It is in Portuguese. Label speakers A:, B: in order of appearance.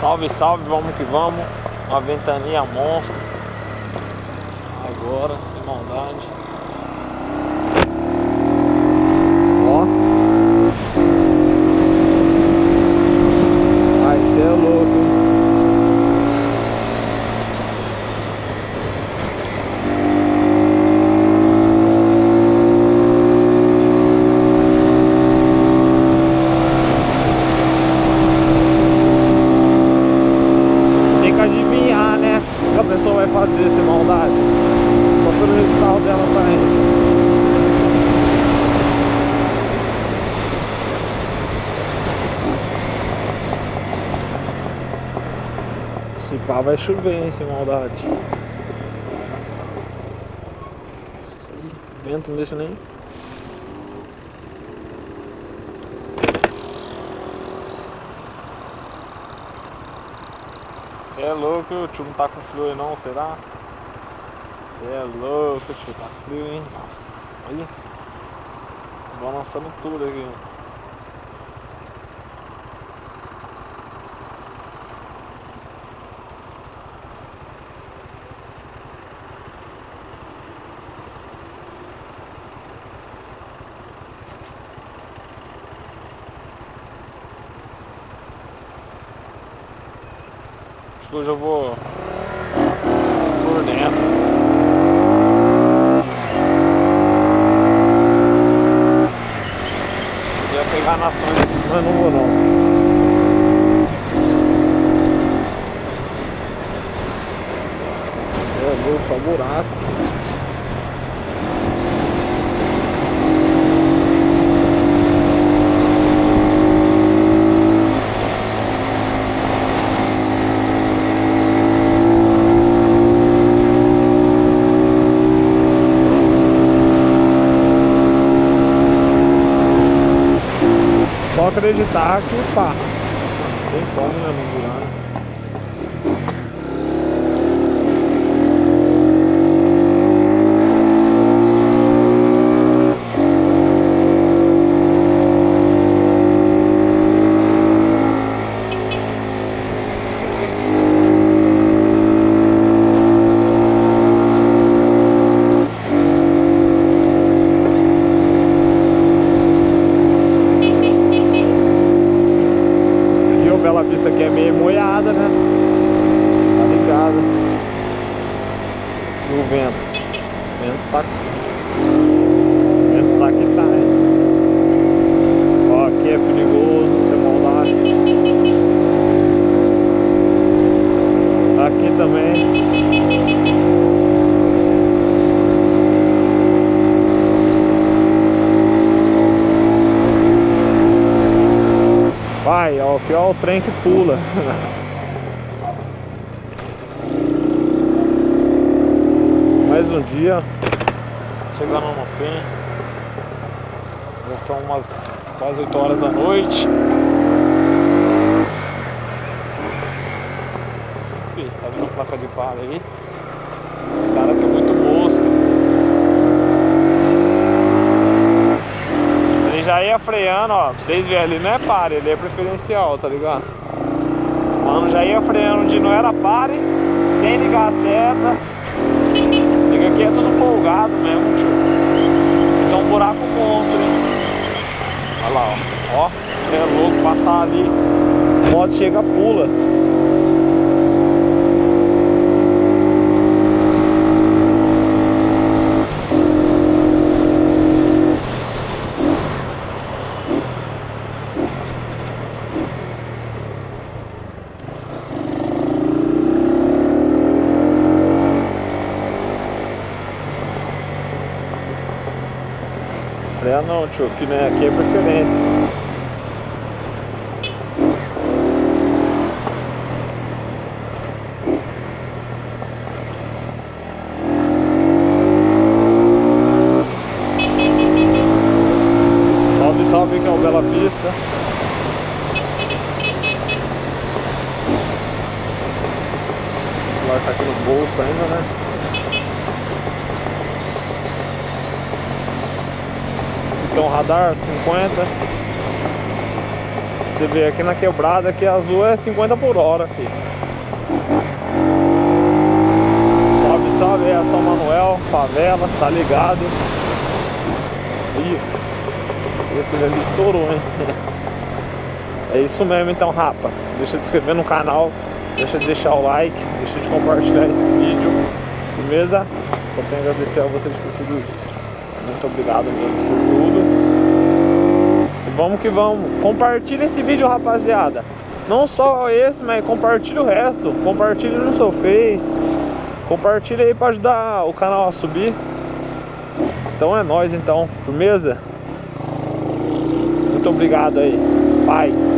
A: Salve, salve, vamos que vamos. Uma ventania monstro. Agora, sem maldade. Ó. Ai, cê é louco. Adivinhar, né? O que a pessoa vai fazer sem maldade. Só pelo jeito que o carro dela tá indo. Se pá vai chover, hein, sem maldade. O vento não deixa nem. Você é louco, o tio não tá com frio aí não, será? Você é louco, o tio tá com frio, hein? Nossa, olha. Balançando tudo aqui. Acho que hoje eu vou por dentro. Eu ia pegar nações aqui, mas não vou não. Você é louco, só buraco. Só acreditar que pá, não tem como, né, não virar. Bela Vista aqui é meio molhada, né? Tá ligado? E o vento. O vento tá que tá, hein? Ó, aqui é perigoso, sem maldade. Aqui também. Vai, ó, aqui ó, o trem que pula. Mais um dia chegando no fim. Já são umas quase 8 horas da noite. Enfim, tá vendo a placa de para aí? Os caras estão muito mosca. Já ia freando, ó, pra vocês verem, ele não é pare, ele é preferencial, tá ligado? Mano, já ia freando onde não era pare, sem ligar a seta. Liga aqui é tudo folgado mesmo, tio. Então um buraco monstro, hein? Olha lá, ó, ó, é louco, passar ali, a moto chega, pula. Freia não, tio, aqui, né? Aqui é preferência. Salve, salve, que é o Bela Vista. O celular tá aqui no bolso ainda, né? Então radar 50, Você vê aqui na quebrada, aqui azul é 50 por hora, filho. Salve, salve, é São Manuel, favela, tá ligado? Ih, aquele ali estourou, hein? É isso mesmo então, rapa. Deixa de se inscrever no canal, deixa de deixar o like, deixa de compartilhar esse vídeo, beleza? Só tenho a agradecer a vocês por tudo isso. Muito obrigado mesmo por tudo. E vamos que vamos. Compartilha esse vídeo, rapaziada. Não só esse, mas compartilha o resto. Compartilha no seu Face. Compartilha aí para ajudar o canal a subir. Então é nóis então, firmeza? Muito obrigado aí. Paz.